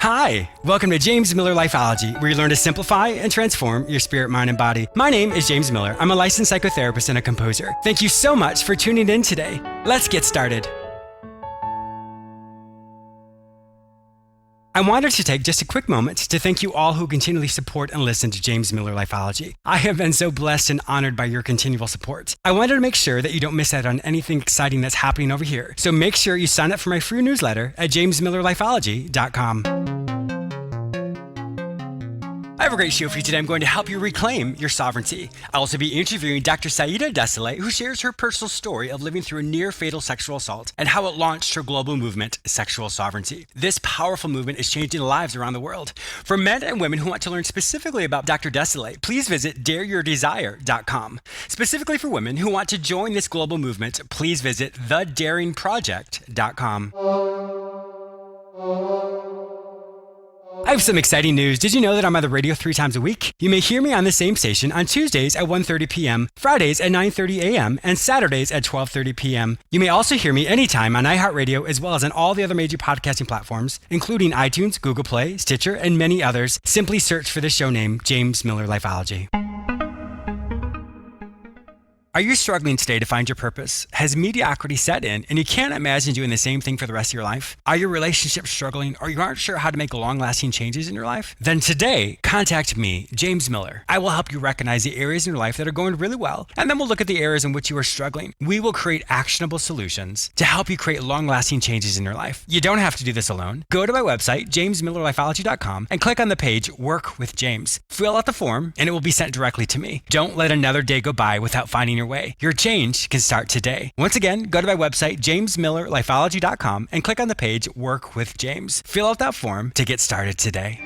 Hi, welcome to James Miller Lifeology, where you learn to simplify and transform your spirit, mind, and body. My name is James Miller. I'm a licensed psychotherapist and a composer. Thank you so much for tuning in today. Let's get started. I wanted to take just a quick moment to thank you all who continually support and listen to James Miller Lifeology. I have been so blessed and honored by your continual support. I wanted to make sure that you don't miss out on anything exciting that's happening over here. So make sure you sign up for my free newsletter at jamesmillerlifeology.com. I have a great show for you today. I'm going to help you reclaim your sovereignty. I'll also be interviewing Dr. Saida Desilet, who shares her personal story of living through a near-fatal sexual assault and how it launched her global movement, Sexual Sovereignty. This powerful movement is changing lives around the world. For men and women who want to learn specifically about Dr. Desilet, please visit dareyourdesire.com. Specifically for women who want to join this global movement, please visit thedaringproject.com. I have some exciting news. Did you know that I'm on the radio 3 times a week? You may hear me on the same station on Tuesdays at 1:30 p.m., Fridays at 9:30 a.m., and Saturdays at 12:30 p.m. You may also hear me anytime on iHeartRadio as well as on all the other major podcasting platforms, including iTunes, Google Play, Stitcher, and many others. Simply search for the show name, James Miller Lifeology. Are you struggling today to find your purpose? Has mediocrity set in and you can't imagine doing the same thing for the rest of your life? Are your relationships struggling or you aren't sure how to make long-lasting changes in your life? Then today, contact me, James Miller. I will help you recognize the areas in your life that are going really well, and then we'll look at the areas in which you are struggling. We will create actionable solutions to help you create long-lasting changes in your life. You don't have to do this alone. Go to my website, jamesmillerlifeology.com, and click on the page Work with James. Fill out the form and it will be sent directly to me. Don't let another day go by without finding your way. Your change can start today. Once again, go to my website, jamesmillerlifeology.com, and click on the page Work with James. Fill out that form to get started today.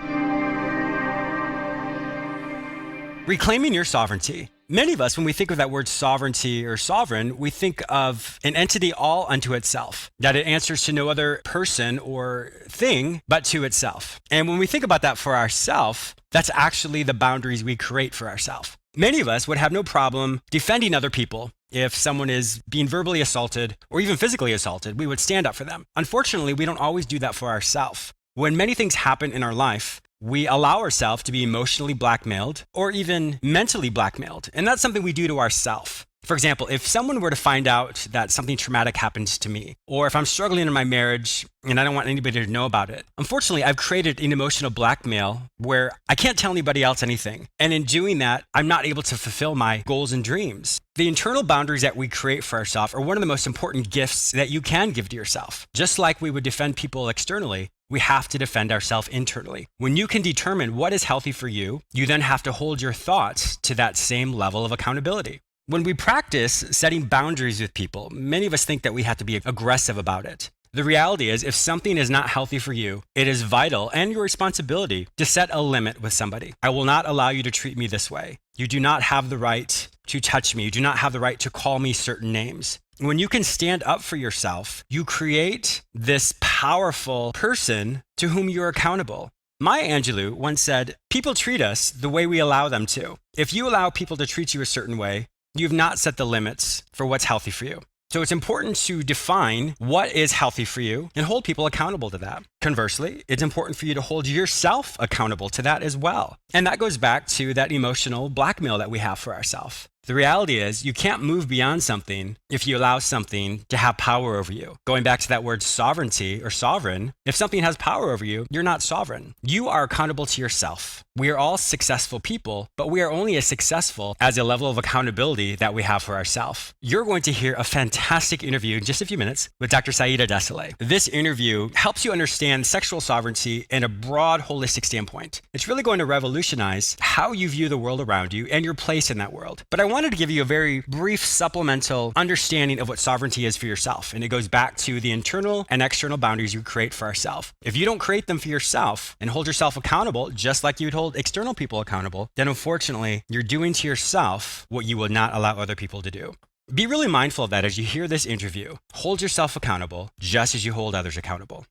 Reclaiming your sovereignty. Many of us, when we think of that word sovereignty or sovereign, we think of an entity all unto itself, that it answers to no other person or thing but to itself. And when we think about that for ourselves, that's actually the boundaries we create for ourselves. Many of us would have no problem defending other people. If someone is being verbally assaulted or even physically assaulted, we would stand up for them. Unfortunately, we don't always do that for ourselves. When many things happen in our life, we allow ourselves to be emotionally blackmailed or even mentally blackmailed. And that's something we do to ourselves. For example, if someone were to find out that something traumatic happens to me, or if I'm struggling in my marriage and I don't want anybody to know about it, unfortunately, I've created an emotional blackmail where I can't tell anybody else anything. And in doing that, I'm not able to fulfill my goals and dreams. The internal boundaries that we create for ourselves are one of the most important gifts that you can give to yourself. Just like we would defend people externally, we have to defend ourselves internally. When you can determine what is healthy for you, you then have to hold your thoughts to that same level of accountability. When we practice setting boundaries with people, many of us think that we have to be aggressive about it. The reality is, if something is not healthy for you, it is vital and your responsibility to set a limit with somebody. I will not allow you to treat me this way. You do not have the right to touch me. You do not have the right to call me certain names. When you can stand up for yourself, you create this powerful person to whom you're accountable. Maya Angelou once said, "People treat us the way we allow them to. If you allow people to treat you a certain way, you've not set the limits for what's healthy for you." So it's important to define what is healthy for you and hold people accountable to that. Conversely, it's important for you to hold yourself accountable to that as well. And that goes back to that emotional blackmail that we have for ourselves. The reality is you can't move beyond something if you allow something to have power over you. Going back to that word sovereignty or sovereign, if something has power over you, you're not sovereign. You are accountable to yourself. We are all successful people, but we are only as successful as a level of accountability that we have for ourselves. You're going to hear a fantastic interview in just a few minutes with Dr. Saida Desilet. This interview helps you understand sexual sovereignty in a broad, holistic standpoint. It's really going to revolutionize how you view the world around you and your place in that world. But I wanted to give you a very brief supplemental understanding of what sovereignty is for yourself. And it goes back to the internal and external boundaries you create for ourselves. If you don't create them for yourself and hold yourself accountable, just like you would hold external people accountable, then unfortunately, you're doing to yourself what you would not allow other people to do. Be really mindful of that as you hear this interview. Hold yourself accountable just as you hold others accountable.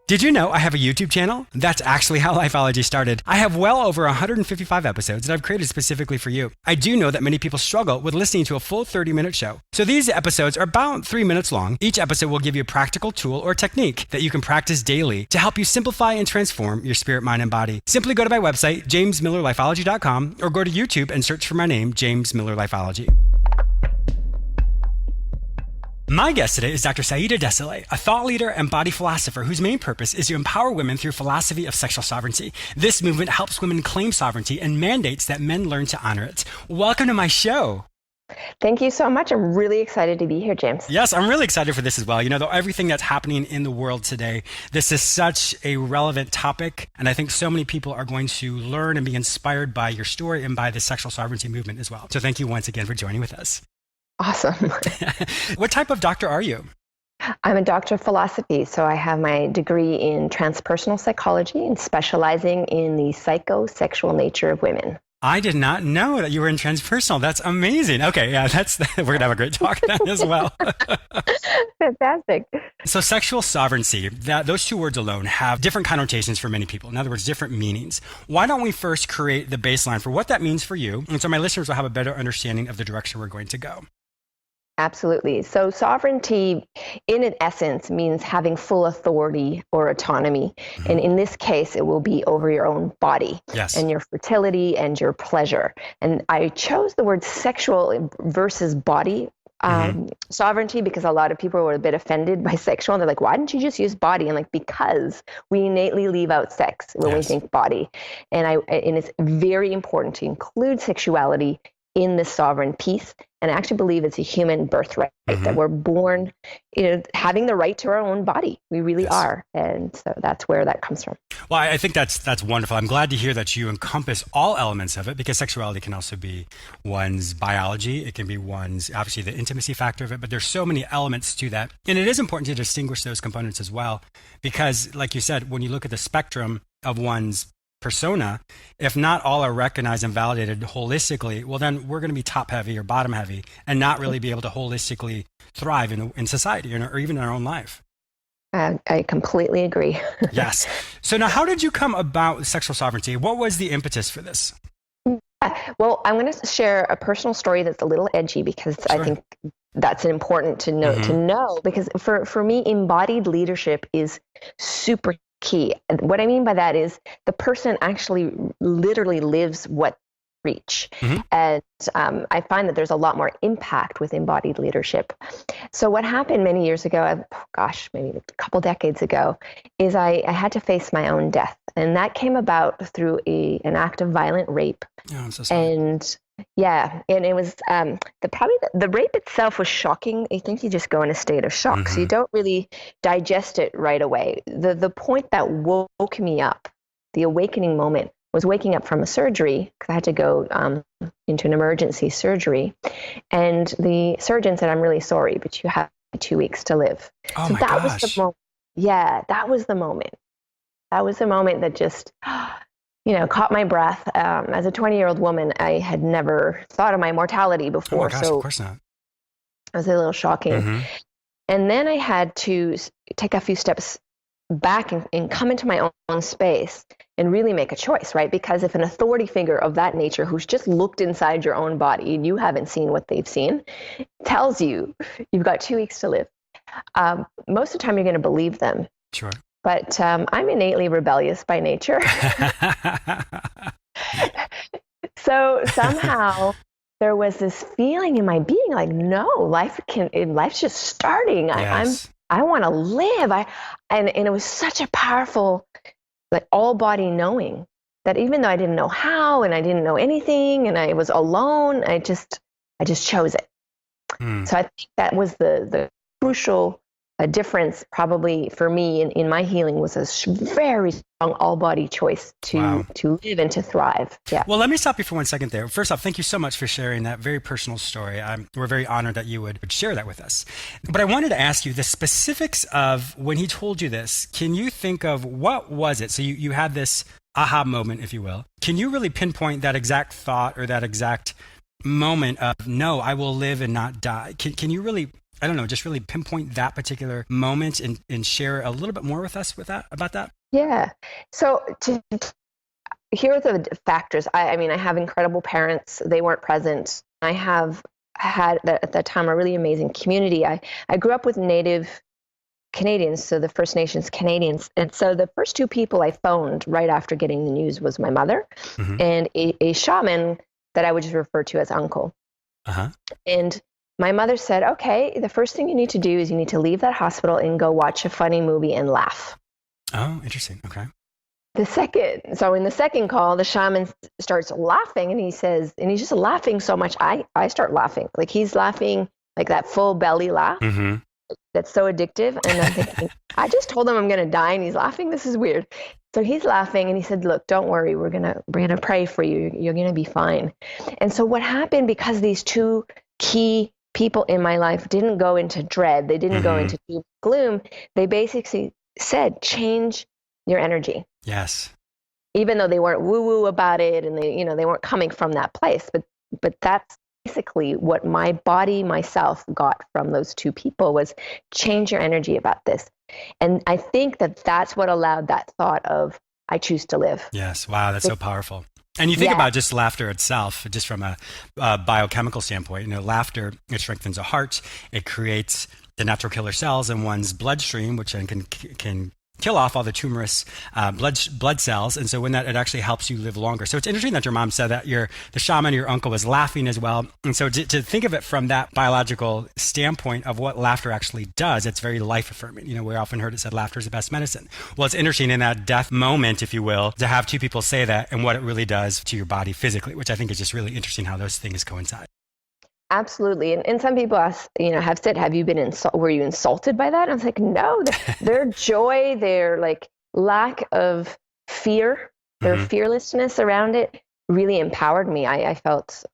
Did you know I have a YouTube channel? That's actually how Lifeology started. I have well over 155 episodes that I've created specifically for you. I do know that many people struggle with listening to a full 30-minute show. So these episodes are about 3 minutes long. Each episode will give you a practical tool or technique that you can practice daily to help you simplify and transform your spirit, mind, and body. Simply go to my website, jamesmillerlifeology.com, or go to YouTube and search for my name, James Miller Lifeology. My guest today is Dr. Saida Desilet, a thought leader and body philosopher whose main purpose is to empower women through philosophy of sexual sovereignty. This movement helps women claim sovereignty and mandates that men learn to honor it. Welcome to my show. Thank you so much. I'm really excited to be here, James. Yes, I'm really excited for this as well. You know, though everything that's happening in the world today, this is such a relevant topic. And I think so many people are going to learn and be inspired by your story and by the sexual sovereignty movement as well. So thank you once again for joining with us. Awesome. What type of doctor are you? I'm a doctor of philosophy, so I have my degree in transpersonal psychology and specializing in the psychosexual nature of women. I did not know that you were in transpersonal. That's amazing. Okay, yeah, we're going to have a great talk then as well. Fantastic. So sexual sovereignty, those two words alone have different connotations for many people. In other words, different meanings. Why don't we first create the baseline for what that means for you? And so my listeners will have a better understanding of the direction we're going to go. Absolutely. So sovereignty, in an essence, means having full authority or autonomy. Mm-hmm. And in this case, it will be over your own body and your fertility and your pleasure. And I chose the word sexual versus body sovereignty because a lot of people were a bit offended by sexual. And they're like, why didn't you just use body? And like, because we innately leave out sex when we think body. And it's very important to include sexuality in the sovereign piece. And I actually believe it's a human birthright that we're born, having the right to our own body. We really are. And so that's where that comes from. Well, I think that's wonderful. I'm glad to hear that you encompass all elements of it, because sexuality can also be one's biology. It can be one's, obviously, the intimacy factor of it, but there's so many elements to that. And it is important to distinguish those components as well, because like you said, when you look at the spectrum of one's persona, if not all are recognized and validated holistically, well, then we're going to be top heavy or bottom heavy and not really be able to holistically thrive in society or even in our own life. I completely agree. Yes. So now, how did you come about sexual sovereignty? What was the impetus for this? Well, I'm going to share a personal story that's a little edgy because I think that's important to know because for me, embodied leadership is super key. And what I mean by that is the person actually literally lives what they preach. And I find that there's a lot more impact with embodied leadership. So what happened many years ago, maybe a couple decades ago, is I had to face my own death. And that came about through an act of violent rape. Oh, I'm so sorry. And it was the rape itself was shocking. I think you just go in a state of shock, so you don't really digest it right away. The point that woke me up, the awakening moment, was waking up from a surgery because I had to go into an emergency surgery, and the surgeon said, "I'm really sorry, but you have 2 weeks to live." Oh so my that gosh. was the moment. Yeah, that was the moment. That was the moment that just caught my breath. As a 20-year-old woman, I had never thought of my mortality before. Oh my gosh, so of course not. it was a little shocking. And then I had to take a few steps back and come into my own space and really make a choice, right? Because if an authority figure of that nature who's just looked inside your own body and you haven't seen what they've seen tells you you've got 2 weeks to live, most of the time you're going to believe them. Sure. But I'm innately rebellious by nature. So somehow there was this feeling in my being like, no, life's just starting. Yes. I want to live. And it was such a powerful, like all body knowing that even though I didn't know how and I didn't know anything and I was alone, I just chose it. So I think that was the crucial difference probably for me in my healing was a very strong all-body choice to live and to thrive. Yeah. Well, let me stop you for 1 second there. First off, thank you so much for sharing that very personal story. We're very honored that you would share that with us. But I wanted to ask you the specifics of when he told you this. Can you think of what was it? So you had this aha moment, if you will. Can you really pinpoint that exact thought or that exact moment of, no, I will live and not die? Can you really I don't know, just really pinpoint that particular moment and share a little bit more with us about that? Yeah. So here are the factors. I mean, I have incredible parents. They weren't present. I have had at that time a really amazing community. I grew up with Native Canadians, so the First Nations Canadians. And so the first two people I phoned right after getting the news was my mother and a shaman that I would just refer to as uncle. And my mother said, okay, the first thing you need to do is you need to leave that hospital and go watch a funny movie and laugh. Oh, interesting. Okay. So in the second call, the shaman starts laughing and he says, and he's just laughing so much, I start laughing. Like he's laughing like that full belly laugh. That's so addictive. And I'm thinking, I just told him I'm going to die and he's laughing. This is weird. So he's laughing and he said, look, don't worry. We're going to pray for you. You're going to be fine. And so what happened, because these two key people in my life didn't go into dread, they didn't go into deep gloom, they basically said, change your energy. Yes. Even though they weren't woo-woo about it and they weren't coming from that place. But that's basically what my body, myself got from those two people was change your energy about this. And I think that's what allowed that thought of, I choose to live. Yes. Wow. That's so powerful. And you think about just laughter itself, just from a biochemical standpoint, laughter, it strengthens the heart. It creates the natural killer cells in one's bloodstream, which then can kill off all the tumorous blood cells. And so when it actually helps you live longer. So it's interesting that your mom said that the shaman, your uncle, was laughing as well. And so to think of it from that biological standpoint of what laughter actually does, it's very life affirming. We often heard it said laughter is the best medicine. Well, it's interesting in that death moment, if you will, to have two people say that and what it really does to your body physically, which I think is just really interesting how those things coincide. Absolutely. And some people ask, have said, were you insulted by that? And I was like, no, their joy, their like lack of fear, their fearlessness around it really empowered me. I felt,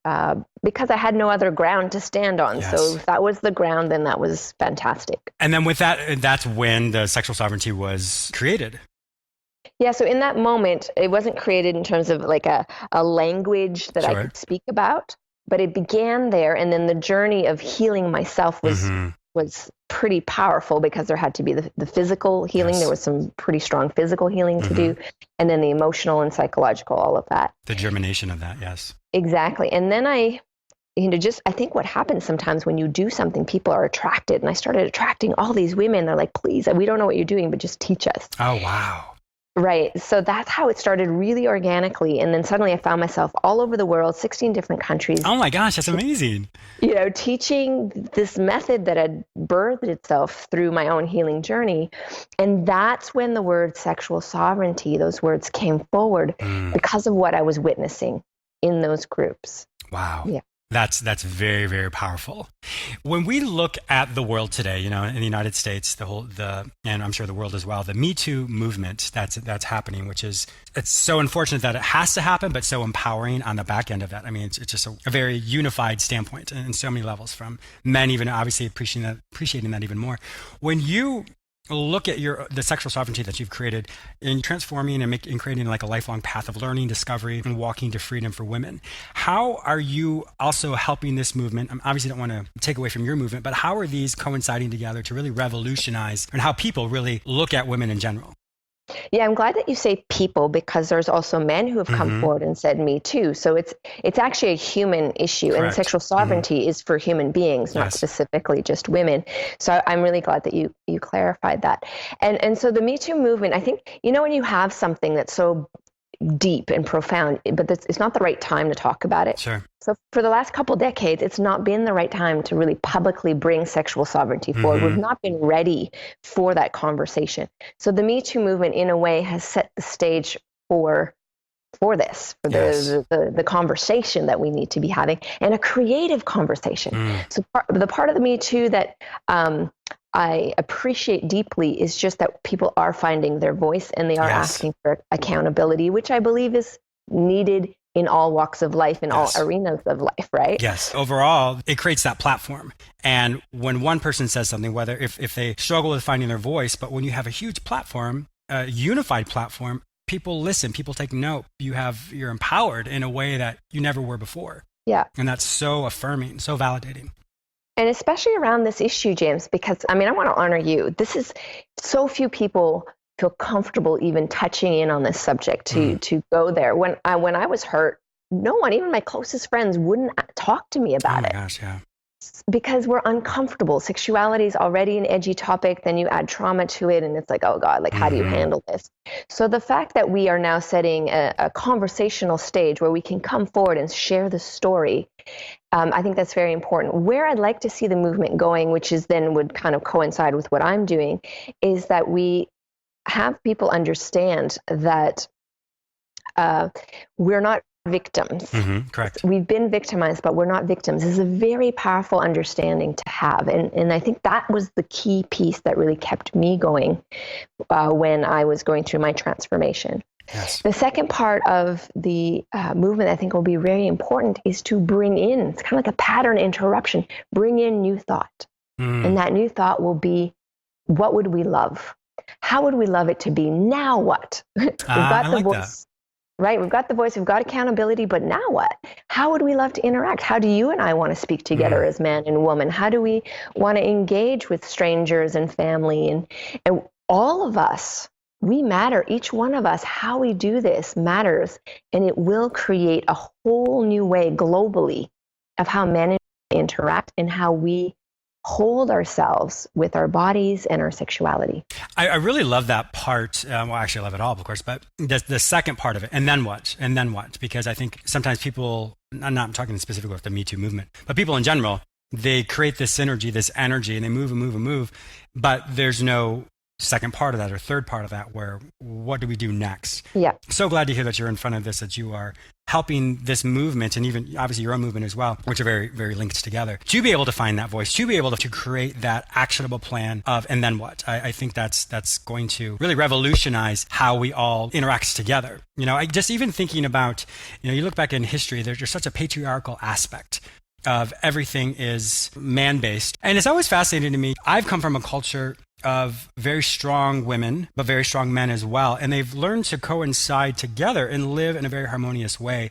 because I had no other ground to stand on. Yes. So if that was the ground, then that was fantastic. And then with that's when the sexual sovereignty was created. Yeah. So in that moment, it wasn't created in terms of like a language that I could speak about. But it began there, and then the journey of healing myself was pretty powerful because there had to be the physical healing. Yes. There was some pretty strong physical healing to do, and then the emotional and psychological, all of that. The germination of that, yes. Exactly. And then I think what happens sometimes when you do something, people are attracted, and I started attracting all these women. They're like, please, we don't know what you're doing, but just teach us. Oh, wow. Right. So that's how it started, really organically. And then suddenly I found myself all over the world, 16 different countries. Oh my gosh, that's amazing. Teaching this method that had birthed itself through my own healing journey. And that's when the word sexual sovereignty, those words came forward because of what I was witnessing in those groups. Wow. Yeah. That's very, very powerful. When we look at the world today, in the United States, and I'm sure the world as well, the Me Too movement that's happening, it's so unfortunate that it has to happen, but so empowering on the back end of that. I mean, it's just a very unified standpoint in so many levels, from men even obviously appreciating that even more. When you look at the sexual sovereignty that you've created in transforming and creating like a lifelong path of learning, discovery, and walking to freedom for women, how are you also helping this movement? I obviously don't want to take away from your movement, but how are these coinciding together to really revolutionize and how people really look at women in general? Yeah, I'm glad that you say people, because there's also men who have come forward and said me too. So it's actually a human issue. Correct. And sexual sovereignty is for human beings, not specifically just women. So I'm really glad that you clarified that. And so the Me Too movement, I think, when you have something that's so deep and profound, but it's not the right time to talk about it. Sure. So for the last couple decades, it's not been the right time to really publicly bring sexual sovereignty forward. We've not been ready for that conversation. So the Me Too movement, in a way, has set the stage for the conversation that we need to be having, and a creative conversation. So the part of the Me Too that I appreciate deeply is just that people are finding their voice and they are asking for accountability, which I believe is needed in all walks of life, in all arenas of life, right? Yes. Overall, it creates that platform. And when one person says something, whether if they struggle with finding their voice, but when you have a huge platform, a unified platform, people listen, people take note. You're empowered in a way that you never were before. Yeah. And that's so affirming, so validating. And especially around this issue, James, because I want to honor you. This is so few people feel comfortable even touching in on this subject to go there. When I was hurt, no one, even my closest friends, wouldn't talk to me about it. Gosh, yeah. Because we're uncomfortable. Sexuality is already an edgy topic. Then you add trauma to it, and it's like, oh God, like how do you handle this? So the fact that we are now setting a conversational stage where we can come forward and share the story, I think that's very important. Where I'd like to see the movement going, which is then would kind of coincide with what I'm doing, is that we have people understand that we're not victims. Correct. We've been victimized, but we're not victims. This is a very powerful understanding to have. And I think that was the key piece that really kept me going when I was going through my transformation. Yes. The second part of the movement I think will be very important is to bring in, it's kind of like a pattern interruption, bring in new thought. And that new thought will be, what would we love? How would we love it to be? Now what? We've got the voice. Right? We've got the voice, we've got accountability, but now what? How would we love to interact? How do you and I want to speak together as man and woman? How do we want to engage with strangers and family? And all of us, we matter. Each one of us, how we do this matters. And it will create a whole new way globally of how men interact and how we hold ourselves with our bodies and our sexuality. I really love that part. Well, actually, I love it all, of course, but the second part of it, and then what? And then what? Because I think sometimes people, I'm not talking specifically about the Me Too movement, but people in general, they create this synergy, this energy, and they move and move and move, but there's no second part of that or third part of that where what do we do next? Yeah. So glad to hear that you're in front of this, that you are helping this movement and even obviously your own movement as well, which are very, very linked together, to be able to find that voice, to be able to create that actionable plan of, and then what? I think that's going to really revolutionize how we all interact together. I just even thinking about, you look back in history, there's just such a patriarchal aspect of everything is man-based. And it's always fascinating to me. I've come from a culture of very strong women, but very strong men as well. And they've learned to coincide together and live in a very harmonious way.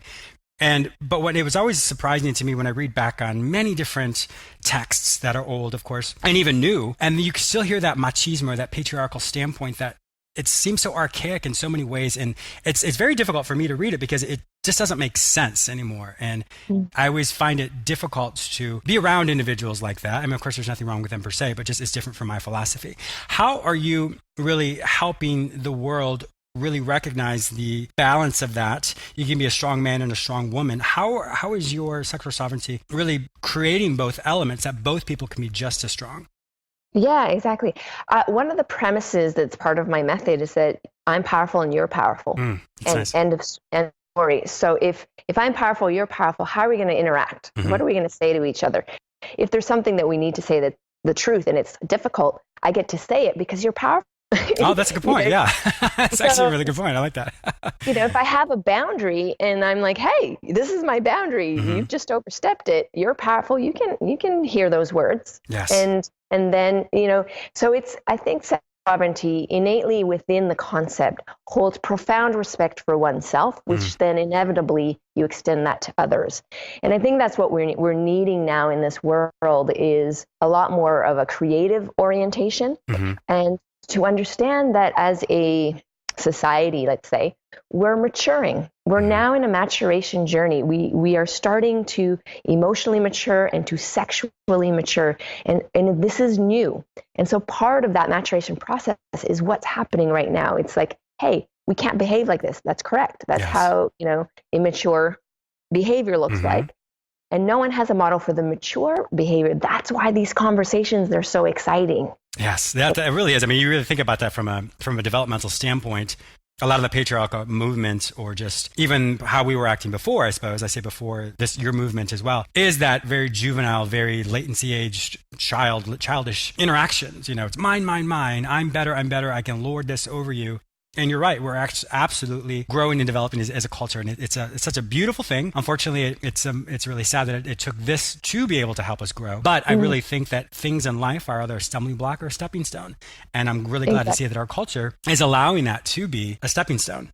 But when it was always surprising to me when I read back on many different texts that are old, of course, and even new, and you can still hear that machismo, or that patriarchal standpoint that it seems so archaic in so many ways. And it's very difficult for me to read it because it just doesn't make sense anymore. And I always find it difficult to be around individuals like that. I mean, of course, there's nothing wrong with them per se, but just it's different from my philosophy. How are you really helping the world really recognize the balance of that? You can be a strong man and a strong woman. How is your sexual sovereignty really creating both elements that both people can be just as strong? Yeah, exactly. One of the premises that's part of my method is that I'm powerful and you're powerful. Nice. End of story. So if I'm powerful, you're powerful, how are we going to interact? What are we going to say to each other? If there's something that we need to say, that the truth, and it's difficult, I get to say it because you're powerful. Oh, that's a good point. Yeah. That's actually a really good point. I like that. If I have a boundary and I'm like, hey, this is my boundary, you've just overstepped it, you're powerful, you can hear those words. Yes. And then, so I think sovereignty innately within the concept holds profound respect for oneself, which then inevitably you extend that to others. And I think that's what we're needing now in this world, is a lot more of a creative orientation, and to understand that as a society, let's say, we're maturing. We're now in a maturation journey. We are starting to emotionally mature and to sexually mature. And this is new. And so part of that maturation process is what's happening right now. It's like, hey, we can't behave like this. That's correct. That's how, immature behavior looks like. And no one has a model for the mature behavior. That's why these conversations, they're so exciting. Yes, that really is. I mean, you really think about that from a developmental standpoint. A lot of the patriarchal movement, or just even how we were acting before, I suppose, I say before your movement as well, is that very juvenile, very latency aged childish interactions. It's mine, mine, mine. I'm better. I can lord this over you. And you're right. We're absolutely growing and developing as a culture, and it's such a beautiful thing. Unfortunately, it's really sad that it took this to be able to help us grow. But I really think that things in life are either a stumbling block or a stepping stone, and I'm really glad to see that our culture is allowing that to be a stepping stone.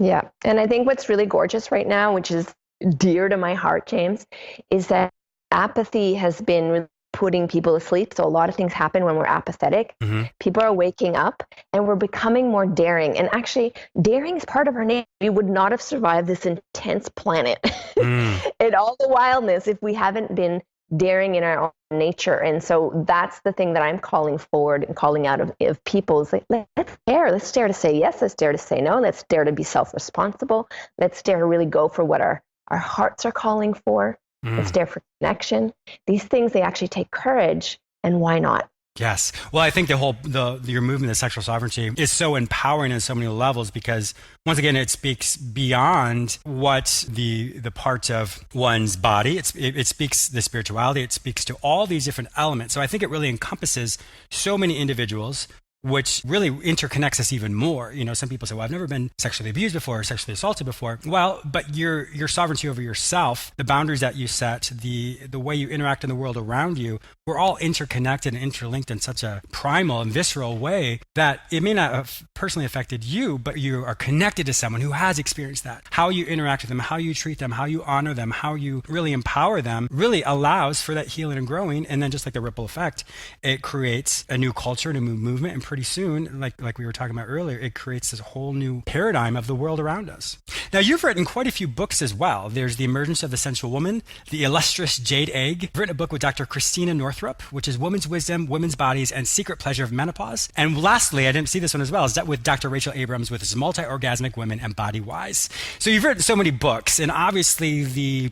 Yeah, and I think what's really gorgeous right now, which is dear to my heart, James, is that apathy has been putting people to sleep. So a lot of things happen when we're apathetic. People are waking up and we're becoming more daring. And actually, daring is part of our nature. We would not have survived this intense planet and all the wildness if we haven't been daring in our own nature. And so that's the thing that I'm calling forward and calling out of people is like, let's dare to say yes, let's dare to say no, let's dare to be self-responsible, let's dare to really go for what our hearts are calling for, let's dare for connection. These things, they actually take courage, and why not? Yes. Well, I think your movement of sexual sovereignty is so empowering on so many levels because, once again, it speaks beyond what the part of one's body. It speaks the spirituality. It speaks to all these different elements. So I think it really encompasses so many individuals, which really interconnects us even more. You know, some people say, well, I've never been sexually abused before or sexually assaulted before. Well, but your sovereignty over yourself, the boundaries that you set, the way you interact in the world around you, we're all interconnected and interlinked in such a primal and visceral way that it may not have personally affected you, but you are connected to someone who has experienced that. How you interact with them, how you treat them, how you honor them, how you really empower them really allows for that healing and growing. And then just like the ripple effect, it creates a new culture, a new movement, and pretty soon, like we were talking about earlier, it creates this whole new paradigm of the world around us. Now, you've written quite a few books as well. There's The Emergence of the Sensual Woman, The Illustrious Jade Egg. You've written a book with Dr. Christina Northrup, which is Women's Wisdom, Women's Bodies, and Secret Pleasure of Menopause. And lastly, I didn't see this one as well, is that with Dr. Rachel Abrams with his Multi-Orgasmic Women and Body Wise. So you've written so many books, and obviously the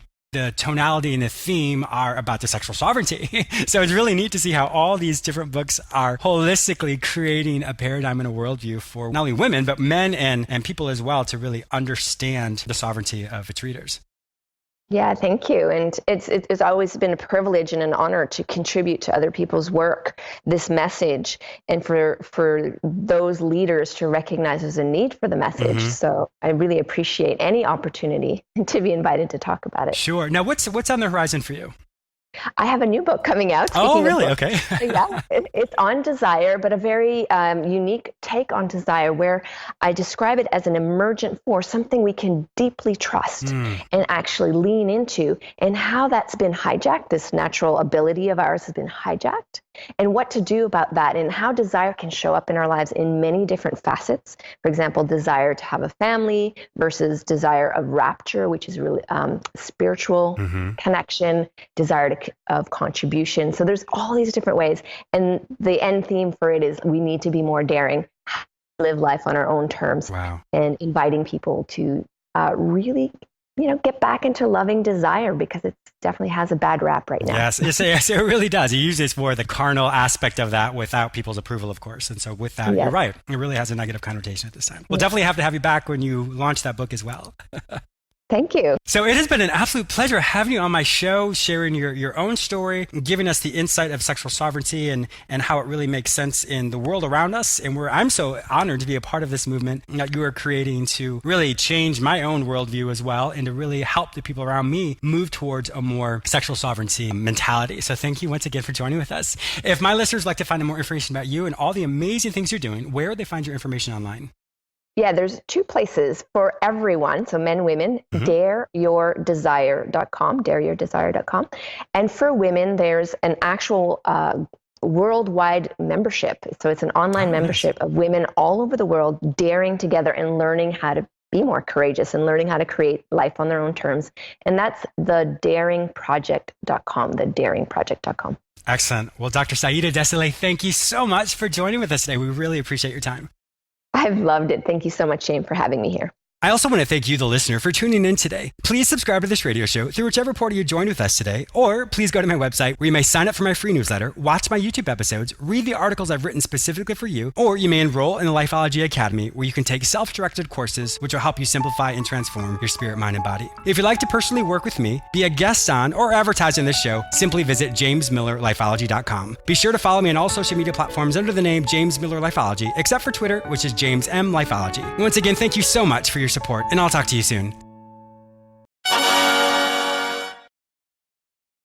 tonality and the theme are about the sexual sovereignty. So it's really neat to see how all these different books are holistically creating a paradigm and a worldview for not only women, but men and people as well to really understand the sovereignty of its readers. Yeah, thank you. And it's always been a privilege and an honor to contribute to other people's work, this message, and for those leaders to recognize there's a need for the message. So I really appreciate any opportunity to be invited to talk about it. Sure. Now, what's on the horizon for you? I have a new book coming out. Oh, really? Okay. Yeah, it's on desire, but a very unique take on desire where I describe it as an emergent force, something we can deeply trust and actually lean into, and how that's been hijacked, this natural ability of ours has been hijacked, and what to do about that, and how desire can show up in our lives in many different facets. For example, desire to have a family versus desire of rapture, which is really spiritual connection, desire of contribution. So there's all these different ways. And the end theme for it is we need to be more daring, live life on our own terms, and inviting people to really, get back into loving desire, because it definitely has a bad rap right now. Yes, it really does. It uses for the carnal aspect of that without people's approval, of course. And so with that, you're right. It really has a negative connotation at this time. We'll definitely have to have you back when you launch that book as well. Thank you. So it has been an absolute pleasure having you on my show, sharing your own story, giving us the insight of sexual sovereignty and how it really makes sense in the world around us. And I'm so honored to be a part of this movement that you are creating to really change my own worldview as well, and to really help the people around me move towards a more sexual sovereignty mentality. So thank you once again for joining with us. If my listeners like to find out more information about you and all the amazing things you're doing, where would they find your information online? Yeah, there's two places for everyone. So men, women, dareyourdesire.com, dareyourdesire.com. And for women, there's an actual worldwide membership. So it's an online membership of women all over the world daring together and learning how to be more courageous and learning how to create life on their own terms. And that's the daringproject.com, the daringproject.com. Excellent. Well, Dr. Saida Desilet, thank you so much for joining with us today. We really appreciate your time. I've loved it. Thank you so much, Shane, for having me here. I also want to thank you, the listener, for tuning in today. Please subscribe to this radio show through whichever portal you joined with us today, or please go to my website where you may sign up for my free newsletter, watch my YouTube episodes, read the articles I've written specifically for you, or you may enroll in the Lifeology Academy, where you can take self-directed courses which will help you simplify and transform your spirit, mind, and body. If you'd like to personally work with me, be a guest on, or advertise on this show, simply visit jamesmillerlifeology.com. Be sure to follow me on all social media platforms under the name James Miller Lifeology, except for Twitter, which is James M. Lifeology. Once again, thank you so much for your support, and I'll talk to you soon.